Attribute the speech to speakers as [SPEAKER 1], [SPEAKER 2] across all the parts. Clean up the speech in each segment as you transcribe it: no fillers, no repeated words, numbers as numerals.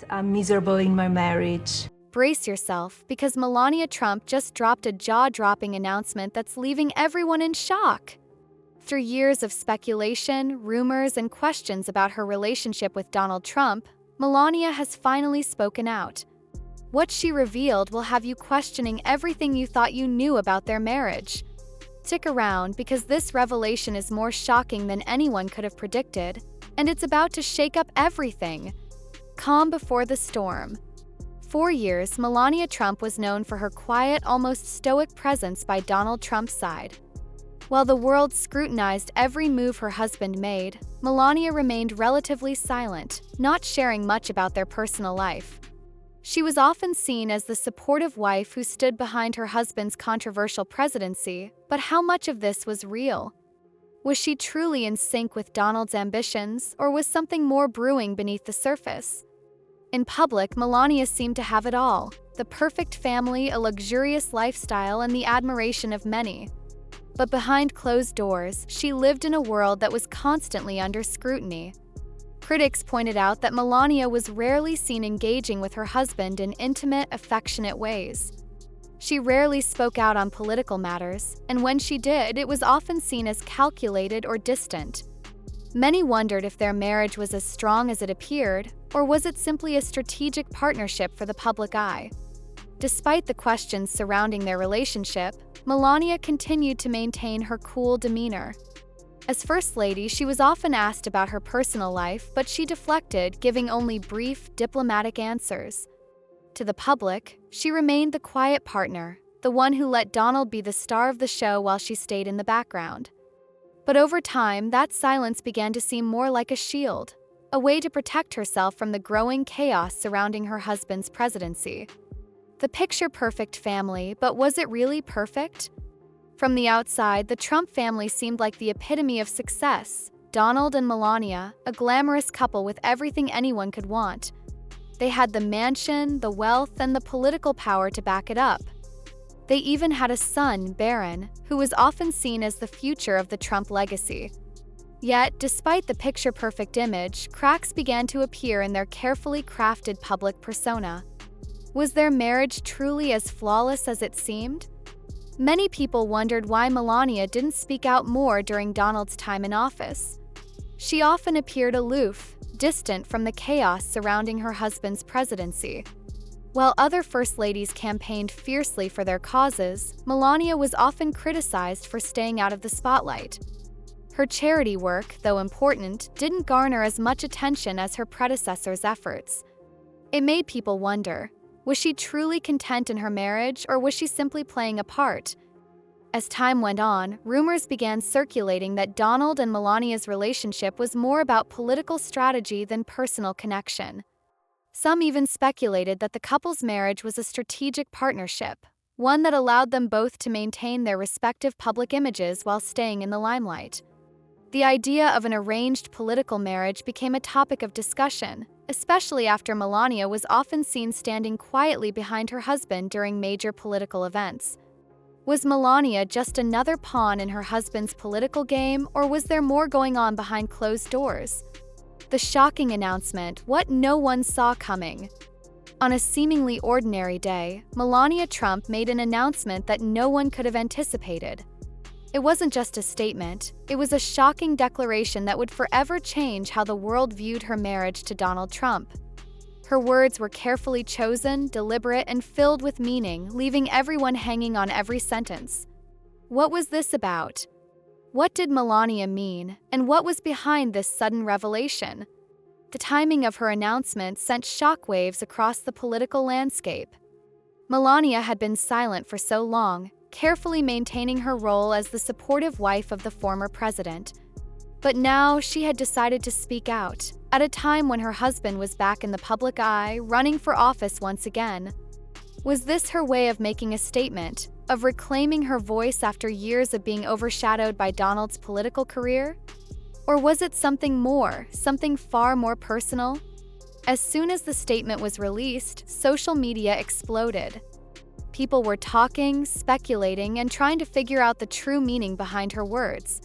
[SPEAKER 1] I'm miserable in my marriage.
[SPEAKER 2] Brace yourself, because Melania Trump just dropped a jaw-dropping announcement that's leaving everyone in shock. Through years of speculation, rumors, and questions about her relationship with Donald Trump, Melania has finally spoken out. What she revealed will have you questioning everything you thought you knew about their marriage. Stick around, because this revelation is more shocking than anyone could have predicted, and it's about to shake up everything. Calm before the storm. For years, Melania Trump was known for her quiet, almost stoic presence by Donald Trump's side. While the world scrutinized every move her husband made, Melania remained relatively silent, not sharing much about their personal life. She was often seen as the supportive wife who stood behind her husband's controversial presidency, but how much of this was real? Was she truly in sync with Donald's ambitions, or was something more brewing beneath the surface? In public, Melania seemed to have it all: the perfect family, a luxurious lifestyle, and the admiration of many. But behind closed doors, she lived in a world that was constantly under scrutiny. Critics pointed out that Melania was rarely seen engaging with her husband in intimate, affectionate ways. She rarely spoke out on political matters, and when she did, it was often seen as calculated or distant. Many wondered if their marriage was as strong as it appeared, or was it simply a strategic partnership for the public eye? Despite the questions surrounding their relationship, Melania continued to maintain her cool demeanor. As First Lady, she was often asked about her personal life, but she deflected, giving only brief, diplomatic answers. To the public, she remained the quiet partner, the one who let Donald be the star of the show while she stayed in the background. But over time, that silence began to seem more like a shield, a way to protect herself from the growing chaos surrounding her husband's presidency. The picture-perfect family, but was it really perfect? From the outside, the Trump family seemed like the epitome of success. Donald and Melania, a glamorous couple with everything anyone could want. They had the mansion, the wealth, and the political power to back it up. They even had a son, Barron, who was often seen as the future of the Trump legacy. Yet, despite the picture-perfect image, cracks began to appear in their carefully crafted public persona. Was their marriage truly as flawless as it seemed? Many people wondered why Melania didn't speak out more during Donald's time in office. She often appeared aloof, distant from the chaos surrounding her husband's presidency. While other First Ladies campaigned fiercely for their causes, Melania was often criticized for staying out of the spotlight. Her charity work, though important, didn't garner as much attention as her predecessor's efforts. It made people wonder, was she truly content in her marriage, or was she simply playing a part? As time went on, rumors began circulating that Donald and Melania's relationship was more about political strategy than personal connection. Some even speculated that the couple's marriage was a strategic partnership, one that allowed them both to maintain their respective public images while staying in the limelight. The idea of an arranged political marriage became a topic of discussion, especially after Melania was often seen standing quietly behind her husband during major political events. Was Melania just another pawn in her husband's political game, or was there more going on behind closed doors? The shocking announcement, what no one saw coming. On a seemingly ordinary day, Melania Trump made an announcement that no one could have anticipated. It wasn't just a statement, it was a shocking declaration that would forever change how the world viewed her marriage to Donald Trump. Her words were carefully chosen, deliberate, and filled with meaning, leaving everyone hanging on every sentence. What was this about? What did Melania mean, and what was behind this sudden revelation? The timing of her announcement sent shockwaves across the political landscape. Melania had been silent for so long, carefully maintaining her role as the supportive wife of the former president. But now she had decided to speak out, at a time when her husband was back in the public eye, running for office once again. Was this her way of making a statement, of reclaiming her voice after years of being overshadowed by Donald's political career? Or was it something more, something far more personal? As soon as the statement was released, social media exploded. People were talking, speculating, and trying to figure out the true meaning behind her words.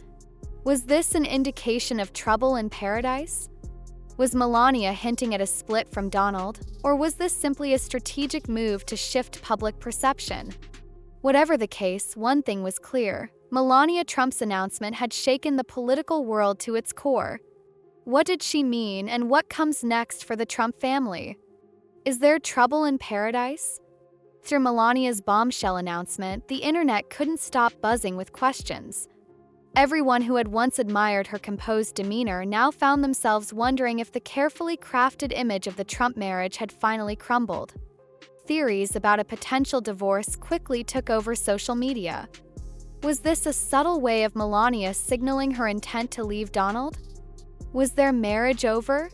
[SPEAKER 2] Was this an indication of trouble in paradise? Was Melania hinting at a split from Donald, or was this simply a strategic move to shift public perception? Whatever the case, one thing was clear: Melania Trump's announcement had shaken the political world to its core. What did she mean, and what comes next for the Trump family? Is there trouble in paradise? Through Melania's bombshell announcement, the internet couldn't stop buzzing with questions. Everyone who had once admired her composed demeanor now found themselves wondering if the carefully crafted image of the Trump marriage had finally crumbled. Theories about a potential divorce quickly took over social media. Was this a subtle way of Melania signaling her intent to leave Donald? Was their marriage over?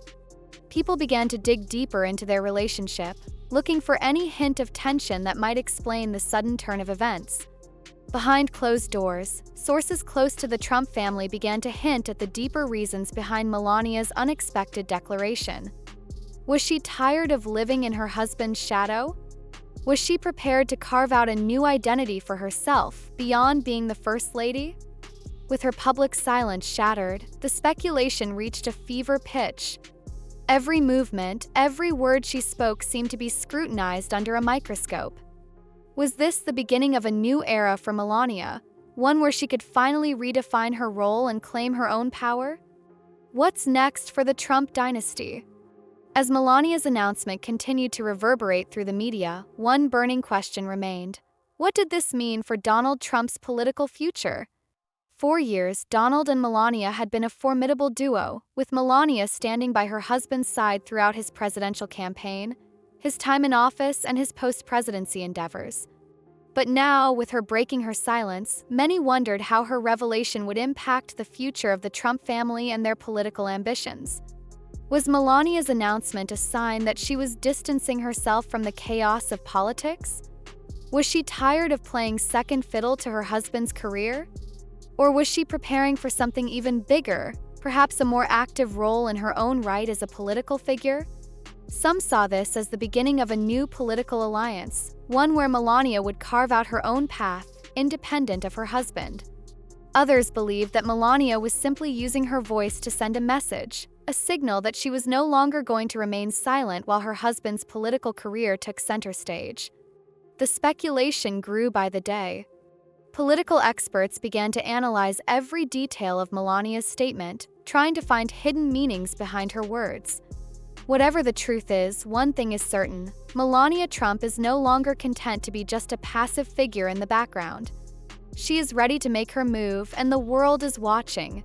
[SPEAKER 2] People began to dig deeper into their relationship, looking for any hint of tension that might explain the sudden turn of events. Behind closed doors, sources close to the Trump family began to hint at the deeper reasons behind Melania's unexpected declaration. Was she tired of living in her husband's shadow? Was she prepared to carve out a new identity for herself beyond being the First Lady? With her public silence shattered, the speculation reached a fever pitch. Every movement, every word she spoke seemed to be scrutinized under a microscope. Was this the beginning of a new era for Melania, one where she could finally redefine her role and claim her own power? What's next for the Trump dynasty? As Melania's announcement continued to reverberate through the media, one burning question remained. What did this mean for Donald Trump's political future? For years, Donald and Melania had been a formidable duo, with Melania standing by her husband's side throughout his presidential campaign, his time in office, and his post-presidency endeavors. But now, with her breaking her silence, many wondered how her revelation would impact the future of the Trump family and their political ambitions. Was Melania's announcement a sign that she was distancing herself from the chaos of politics? Was she tired of playing second fiddle to her husband's career? Or was she preparing for something even bigger, perhaps a more active role in her own right as a political figure? Some saw this as the beginning of a new political alliance, one where Melania would carve out her own path, independent of her husband. Others believed that Melania was simply using her voice to send a message, a signal that she was no longer going to remain silent while her husband's political career took center stage. The speculation grew by the day. Political experts began to analyze every detail of Melania's statement, trying to find hidden meanings behind her words. Whatever the truth is, one thing is certain: Melania Trump is no longer content to be just a passive figure in the background. She is ready to make her move, and the world is watching.